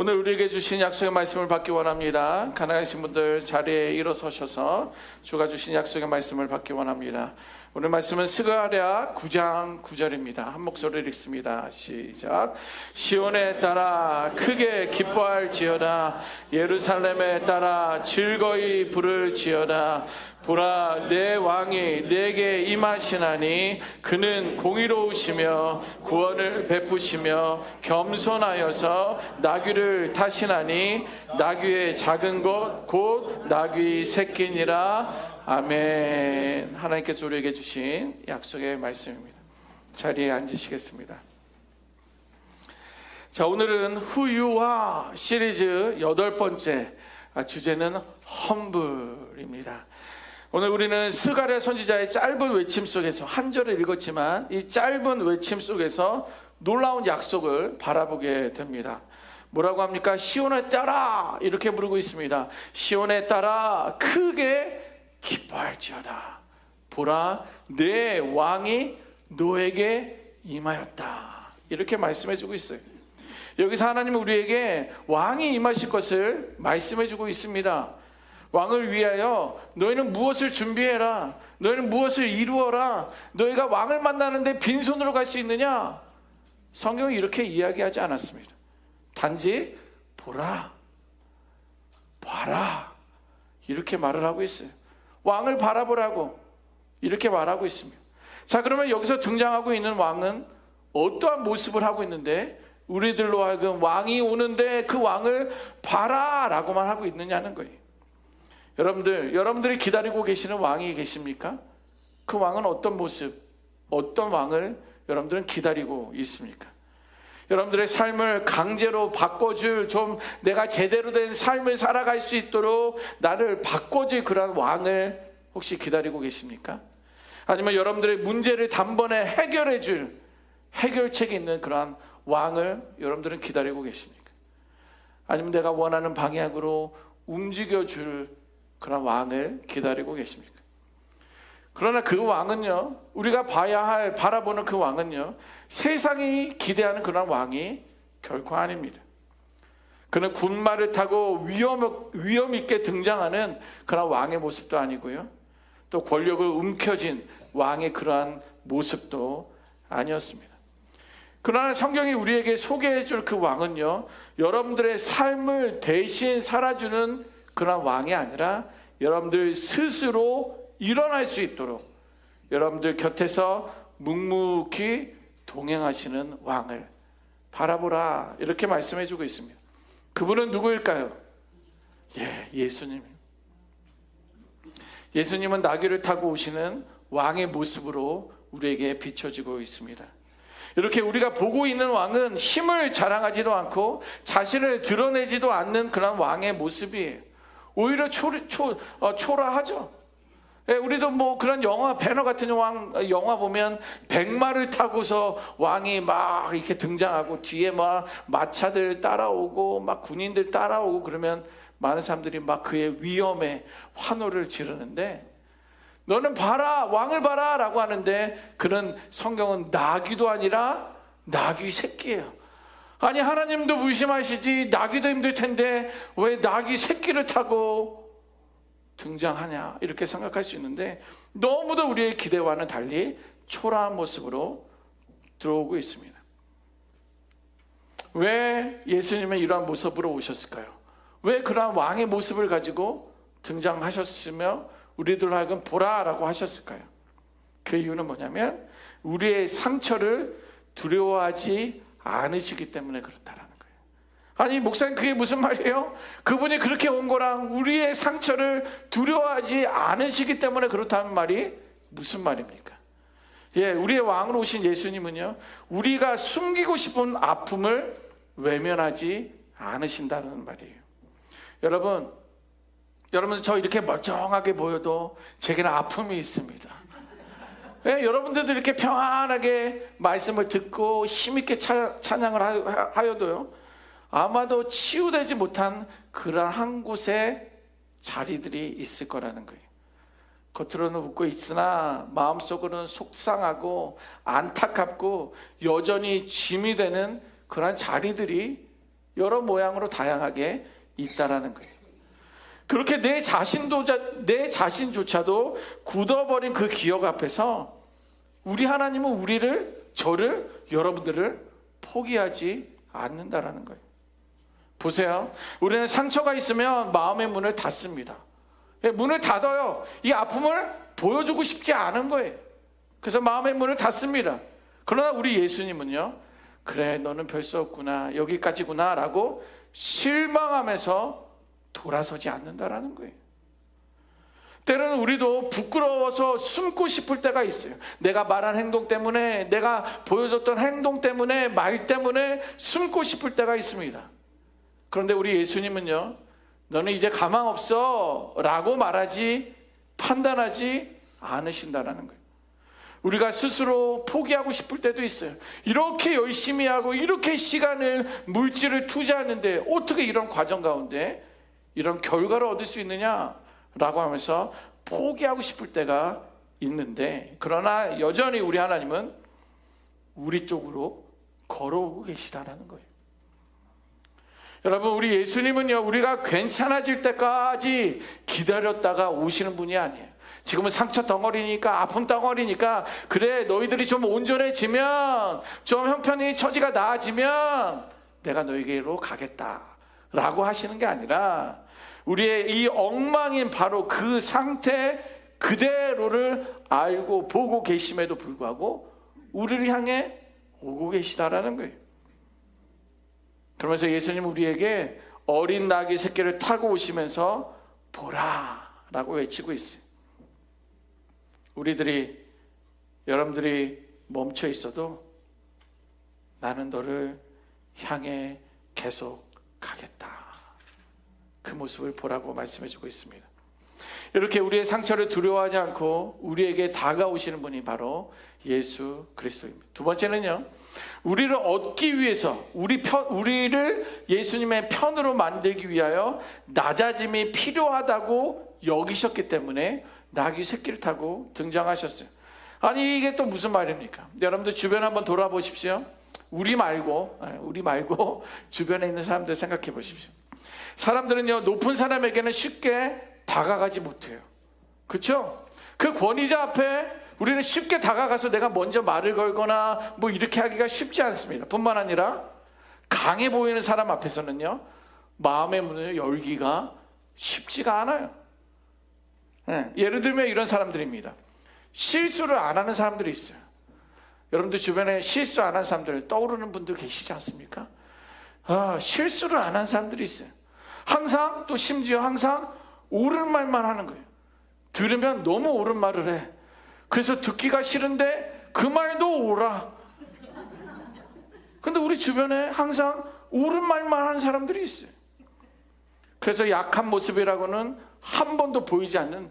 오늘 우리에게 주신 약속의 말씀을 받기 원합니다. 가능하신 분들 자리에 일어서셔서 주가 주신 약속의 말씀을 받기 원합니다. 오늘 말씀은 스가랴 9장 9절입니다. 한 목소리를 읽습니다. 시작. 시온에 따라 크게 기뻐할지어다. 예루살렘에 따라 즐거이 부를지어다. 보라, 내 왕이 내게 임하시나니 그는 공의로우시며 구원을 베푸시며 겸손하여서 나귀를 타시나니 나귀의 작은 것 곧 나귀 새끼니라. 아멘. 하나님께서 우리에게 주신 약속의 말씀입니다. 자리에 앉으시겠습니다. 자, 오늘은 후유와 시리즈 8번째 주제는 험불입니다. 오늘 우리는 스가랴 선지자의 짧은 외침 속에서 한 절을 읽었지만 이 짧은 외침 속에서 놀라운 약속을 바라보게 됩니다. 뭐라고 합니까? 시온에 따라 이렇게 부르고 있습니다. 시온에 따라 크게 기뻐할지어다. 보라, 내 왕이 너에게 임하였다. 이렇게 말씀해주고 있어요. 여기서 하나님은 우리에게 왕이 임하실 것을 말씀해주고 있습니다. 왕을 위하여 너희는 무엇을 준비해라. 너희는 무엇을 이루어라. 너희가 왕을 만나는데 빈손으로 갈 수 있느냐? 성경은 이렇게 이야기하지 않았습니다. 단지 보라, 봐라 이렇게 말을 하고 있어요. 왕을 바라보라고 이렇게 말하고 있습니다. 자, 그러면 여기서 등장하고 있는 왕은 어떠한 모습을 하고 있는데 우리들로 하여금 왕이 오는데 그 왕을 봐라 라고만 하고 있느냐는 거예요. 여러분들이 기다리고 계시는 왕이 계십니까? 그 왕은 어떤 모습, 어떤 왕을 여러분들은 기다리고 있습니까? 여러분들의 삶을 강제로 바꿔줄, 좀 내가 제대로 된 삶을 살아갈 수 있도록 나를 바꿔줄 그런 왕을 혹시 기다리고 계십니까? 아니면 여러분들의 문제를 단번에 해결해줄 해결책이 있는 그러한 왕을 여러분들은 기다리고 계십니까? 아니면 내가 원하는 방향으로 움직여줄 그런 왕을 기다리고 계십니까? 그러나 그 왕은요, 우리가 봐야 할, 바라보는 그 왕은요, 세상이 기대하는 그런 왕이 결코 아닙니다. 그는 군마를 타고 위험 있게 등장하는 그런 왕의 모습도 아니고요, 또 권력을 움켜쥔 왕의 그러한 모습도 아니었습니다. 그러나 성경이 우리에게 소개해 줄 그 왕은요, 여러분들의 삶을 대신 살아주는 그런 왕이 아니라 여러분들 스스로 일어날 수 있도록 여러분들 곁에서 묵묵히 동행하시는 왕을 바라보라 이렇게 말씀해 주고 있습니다. 그분은 누구일까요? 예수님. 예수님은 나귀를 타고 오시는 왕의 모습으로 우리에게 비춰지고 있습니다. 이렇게 우리가 보고 있는 왕은 힘을 자랑하지도 않고 자신을 드러내지도 않는 그런 왕의 모습이에요. 오히려 초라하죠. 우리도 뭐 그런 영화, 배너 같은 영화 보면 백마를 타고서 왕이 막 이렇게 등장하고 뒤에 막 마차들 따라오고 막 군인들 따라오고 그러면 많은 사람들이 막 그의 위엄에 환호를 지르는데, 너는 봐라, 왕을 봐라 라고 하는데 그는 성경은 나귀도 아니라 나귀 새끼예요. 아니, 하나님도 무심하시지 나귀도 힘들 텐데 왜 나귀 새끼를 타고 등장하냐 이렇게 생각할 수 있는데, 너무도 우리의 기대와는 달리 초라한 모습으로 들어오고 있습니다. 왜 예수님은 이러한 모습으로 오셨을까요? 왜 그러한 왕의 모습을 가지고 등장하셨으며 우리들로 하여금 보라라고 하셨을까요? 그 이유는 뭐냐면 우리의 상처를 두려워하지 않으시기 때문에 그렇다라는 거예요. 아니, 목사님 그게 무슨 말이에요? 그분이 그렇게 온 거랑 우리의 상처를 두려워하지 않으시기 때문에 그렇다는 말이 무슨 말입니까? 우리의 왕으로 오신 예수님은요, 우리가 숨기고 싶은 아픔을 외면하지 않으신다는 말이에요. 여러분 저 이렇게 멀쩡하게 보여도 제게는 아픔이 있습니다. 여러분들도 이렇게 평안하게 말씀을 듣고 힘있게 찬양을 하여도요, 아마도 치유되지 못한 그러한 한 곳에 자리들이 있을 거라는 거예요. 겉으로는 웃고 있으나 마음속으로는 속상하고 안타깝고 여전히 짐이 되는 그러한 자리들이 여러 모양으로 다양하게 있다라는 거예요. 그렇게 내 자신조차도 굳어버린 그 기억 앞에서 우리 하나님은 저를, 여러분들을 포기하지 않는다라는 거예요. 보세요. 우리는 상처가 있으면 마음의 문을 닫습니다. 문을 닫아요. 이 아픔을 보여주고 싶지 않은 거예요. 그래서 마음의 문을 닫습니다. 그러나 우리 예수님은요, 그래 너는 별 수 없구나, 여기까지구나 라고 실망하면서 돌아서지 않는다라는 거예요. 때로는 우리도 부끄러워서 숨고 싶을 때가 있어요. 내가 말한 행동 때문에, 내가 보여줬던 행동 때문에, 말 때문에 숨고 싶을 때가 있습니다. 그런데 우리 예수님은요, 너는 이제 가망 없어 라고 판단하지 않으신다라는 거예요. 우리가 스스로 포기하고 싶을 때도 있어요. 이렇게 열심히 하고 이렇게 시간을, 물질을 투자하는데 어떻게 이런 과정 가운데 이런 결과를 얻을 수 있느냐라고 하면서 포기하고 싶을 때가 있는데, 그러나 여전히 우리 하나님은 우리 쪽으로 걸어오고 계시다라는 거예요. 여러분, 우리 예수님은요, 우리가 괜찮아질 때까지 기다렸다가 오시는 분이 아니에요. 지금은 상처 덩어리니까, 아픔 덩어리니까, 그래 너희들이 좀 온전해지면, 좀 형편이 처지가 나아지면 내가 너희에게로 가겠다 라고 하시는 게 아니라, 우리의 이 엉망인 바로 그 상태 그대로를 알고 보고 계심에도 불구하고 우리를 향해 오고 계시다라는 거예요. 그러면서 예수님 우리에게 어린 나귀 새끼를 타고 오시면서 보라 라고 외치고 있어요. 여러분들이 멈춰 있어도 나는 너를 향해 계속 가겠다, 그 모습을 보라고 말씀해주고 있습니다. 이렇게 우리의 상처를 두려워하지 않고 우리에게 다가오시는 분이 바로 예수 그리스도입니다. 두 번째는요, 우리를 얻기 위해서, 우리를 예수님의 편으로 만들기 위하여 낮아짐이 필요하다고 여기셨기 때문에 나귀 새끼를 타고 등장하셨어요. 아니 이게 또 무슨 말입니까? 여러분들 주변 한번 돌아보십시오. 우리 말고 주변에 있는 사람들 생각해 보십시오. 사람들은요, 높은 사람에게는 쉽게 다가가지 못해요. 그렇죠? 그 권위자 앞에 우리는 쉽게 다가가서 내가 먼저 말을 걸거나 뭐 이렇게 하기가 쉽지 않습니다. 뿐만 아니라 강해 보이는 사람 앞에서는요, 마음의 문을 열기가 쉽지가 않아요. 예를 들면 이런 사람들입니다. 실수를 안 하는 사람들이 있어요. 여러분들 주변에 실수 안 하는 사람들 떠오르는 분들 계시지 않습니까? 실수를 안 하는 사람들이 있어요. 항상, 또 심지어 항상 옳은 말만 하는 거예요. 들으면 너무 옳은 말을 해. 그래서 듣기가 싫은데 그 말도 옳아. 근데 우리 주변에 항상 옳은 말만 하는 사람들이 있어요. 그래서 약한 모습이라고는 한 번도 보이지 않는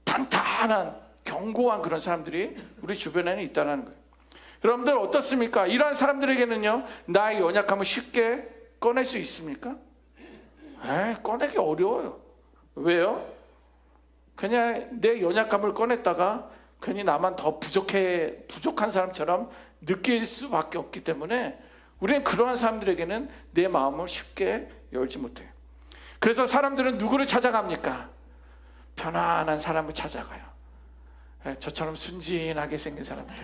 단단한, 견고한 그런 사람들이 우리 주변에는 있다는 거예요. 여러분들 어떻습니까? 이러한 사람들에게는요, 나의 연약함을 쉽게 꺼낼 수 있습니까? 꺼내기 어려워요. 왜요? 그냥 내 연약함을 꺼냈다가 괜히 나만 더 부족한 사람처럼 느낄 수밖에 없기 때문에 우리는 그러한 사람들에게는 내 마음을 쉽게 열지 못해요. 그래서 사람들은 누구를 찾아갑니까? 편안한 사람을 찾아가요. 저처럼 순진하게 생긴 사람들.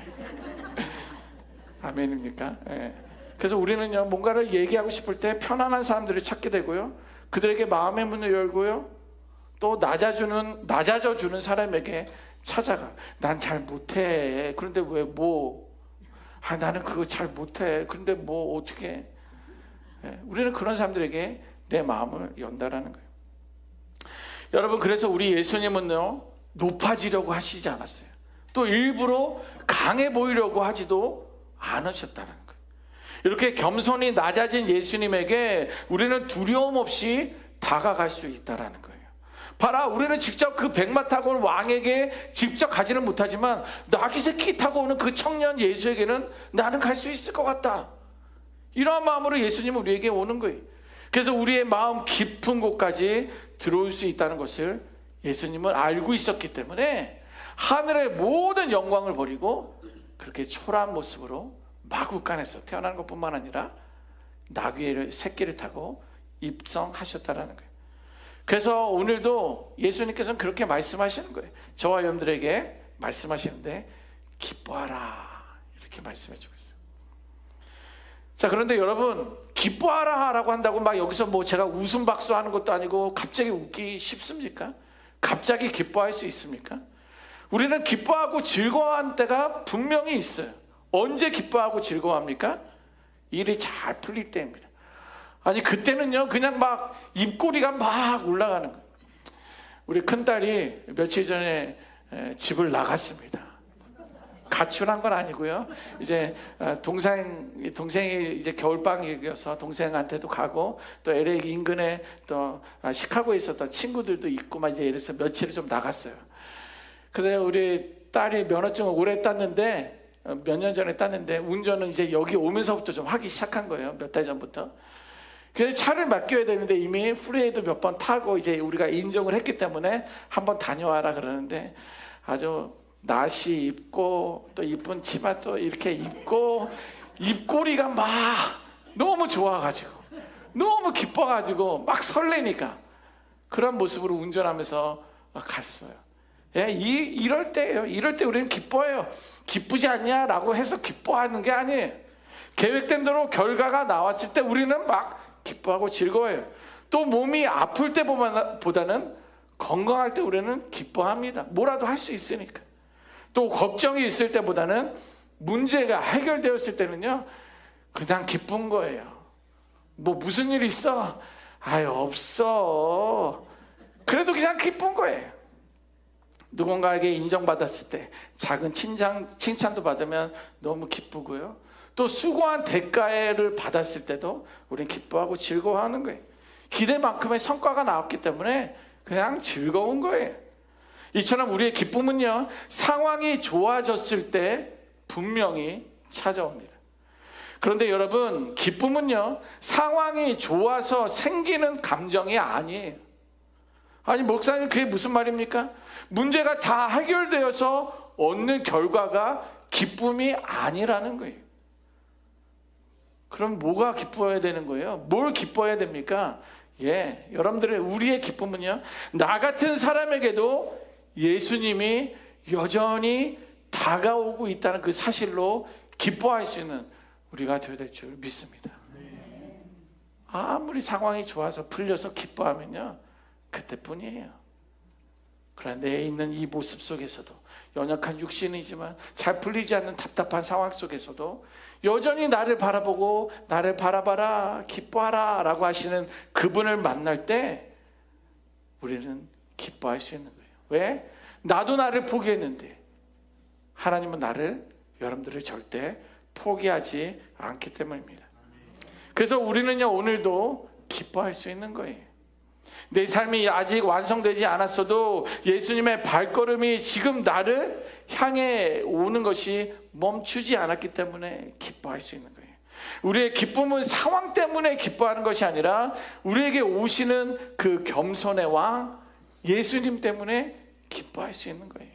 아멘입니까? 그래서 우리는요, 뭔가를 얘기하고 싶을 때 편안한 사람들을 찾게 되고요, 그들에게 마음의 문을 열고요, 또 낮아져주는 사람에게 찾아가. 난 잘 못해. 그런데 왜 나는 그거 잘 못해. 그런데 어떻게 해? 우리는 그런 사람들에게 내 마음을 연다라는 거예요. 여러분, 그래서 우리 예수님은요, 높아지려고 하시지 않았어요. 또 일부러 강해 보이려고 하지도 않으셨다는 거예요. 이렇게 겸손히 낮아진 예수님에게 우리는 두려움 없이 다가갈 수 있다라는 거예요. 봐라, 우리는 직접 그 백마 타고 온 왕에게 직접 가지는 못하지만 나귀 새끼 타고 오는 그 청년 예수에게는 나는 갈 수 있을 것 같다. 이러한 마음으로 예수님은 우리에게 오는 거예요. 그래서 우리의 마음 깊은 곳까지 들어올 수 있다는 것을 예수님은 알고 있었기 때문에 하늘의 모든 영광을 버리고 그렇게 초라한 모습으로 마구간에서 태어나는 것뿐만 아니라 나귀의 새끼를 타고 입성하셨다라는 거예요. 그래서 오늘도 예수님께서는 그렇게 말씀하시는 거예요. 저와 여러분들에게 말씀하시는데 기뻐하라 이렇게 말씀해 주고 있어요. 자, 그런데 여러분, 기뻐하라 라고 한다고 막 여기서 뭐 제가 웃음 박수 하는 것도 아니고 갑자기 웃기 쉽습니까? 갑자기 기뻐할 수 있습니까? 우리는 기뻐하고 즐거워하는 때가 분명히 있어요. 언제 기뻐하고 즐거워합니까? 일이 잘 풀릴 때입니다. 아니, 그때는요 그냥 막 입꼬리가 막 올라가는 거예요. 우리 큰딸이 며칠 전에 집을 나갔습니다. 가출한 건 아니고요. 이제 동생이 이제 겨울방학이어서 동생한테도 가고 또 LA 인근에 또 시카고에 있었던 친구들도 있고 막 이제 이래서 며칠을 좀 나갔어요. 그래서 우리 딸이 면허증을 올해 땄는데 몇 년 전에 땄는데 운전은 이제 여기 오면서부터 좀 하기 시작한 거예요. 몇 달 전부터. 그래서 차를 맡겨야 되는데 이미 프리웨이도 몇 번 타고 이제 우리가 인정을 했기 때문에 한번 다녀와라 그러는데 아주 나시 입고 또 이쁜 치마 또 이렇게 입고 입꼬리가 막 너무 좋아가지고 너무 기뻐가지고 막 설레니까 그런 모습으로 운전하면서 갔어요. 예, 이럴 때예요. 이럴 때 우리는 기뻐해요. 기쁘지 않냐라고 해서 기뻐하는 게 아니에요. 계획된 대로 결과가 나왔을 때 우리는 막 기뻐하고 즐거워요. 또 몸이 아플 때보다는 건강할 때 우리는 기뻐합니다. 뭐라도 할 수 있으니까. 또 걱정이 있을 때보다는 문제가 해결되었을 때는요 그냥 기쁜 거예요. 뭐 무슨 일 있어? 아유, 없어. 그래도 그냥 기쁜 거예요. 누군가에게 인정받았을 때 작은 칭찬도 받으면 너무 기쁘고요. 또 수고한 대가를 받았을 때도 우리는 기뻐하고 즐거워하는 거예요. 기대만큼의 성과가 나왔기 때문에 그냥 즐거운 거예요. 이처럼 우리의 기쁨은요 상황이 좋아졌을 때 분명히 찾아옵니다. 그런데 여러분, 기쁨은요 상황이 좋아서 생기는 감정이 아니에요. 아니, 목사님 그게 무슨 말입니까? 문제가 다 해결되어서 얻는 결과가 기쁨이 아니라는 거예요. 그럼 뭐가 기뻐야 되는 거예요? 뭘 기뻐해야 됩니까? 예, 여러분들의 우리의 기쁨은요 나 같은 사람에게도 예수님이 여전히 다가오고 있다는 그 사실로 기뻐할 수 있는 우리가 되어야 될 줄 믿습니다. 아무리 상황이 좋아서 풀려서 기뻐하면요 그때뿐이에요. 그러나 내에 있는 이 모습 속에서도 연약한 육신이지만 잘 풀리지 않는 답답한 상황 속에서도 여전히 나를 바라보고 나를 바라봐라 기뻐하라 라고 하시는 그분을 만날 때 우리는 기뻐할 수 있는 거예요. 왜? 나도 나를 포기했는데 하나님은 여러분들을 절대 포기하지 않기 때문입니다. 그래서 우리는요 오늘도 기뻐할 수 있는 거예요. 내 삶이 아직 완성되지 않았어도 예수님의 발걸음이 지금 나를 향해 오는 것이 멈추지 않았기 때문에 기뻐할 수 있는 거예요. 우리의 기쁨은 상황 때문에 기뻐하는 것이 아니라 우리에게 오시는 그 겸손의 왕 예수님 때문에 기뻐할 수 있는 거예요.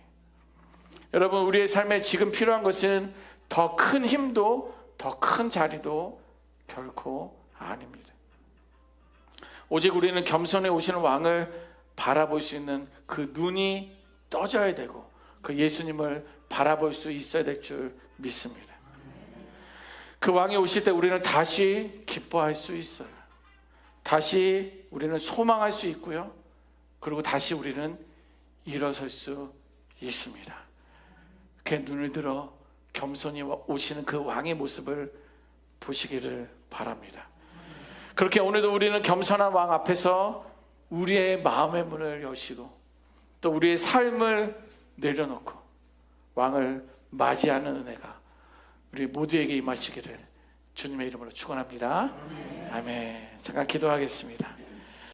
여러분, 우리의 삶에 지금 필요한 것은 더 큰 힘도 더 큰 자리도 결코 아닙니다. 오직 우리는 겸손에 오시는 왕을 바라볼 수 있는 그 눈이 떠져야 되고 그 예수님을 바라볼 수 있어야 될 줄 믿습니다. 그 왕이 오실 때 우리는 다시 기뻐할 수 있어요. 다시 우리는 소망할 수 있고요. 그리고 다시 우리는 일어설 수 있습니다. 이렇게 눈을 들어 겸손히 오시는 그 왕의 모습을 보시기를 바랍니다. 그렇게 오늘도 우리는 겸손한 왕 앞에서 우리의 마음의 문을 여시고 또 우리의 삶을 내려놓고 왕을 맞이하는 은혜가 우리 모두에게 임하시기를 주님의 이름으로 축원합니다. 아멘. 잠깐 기도하겠습니다.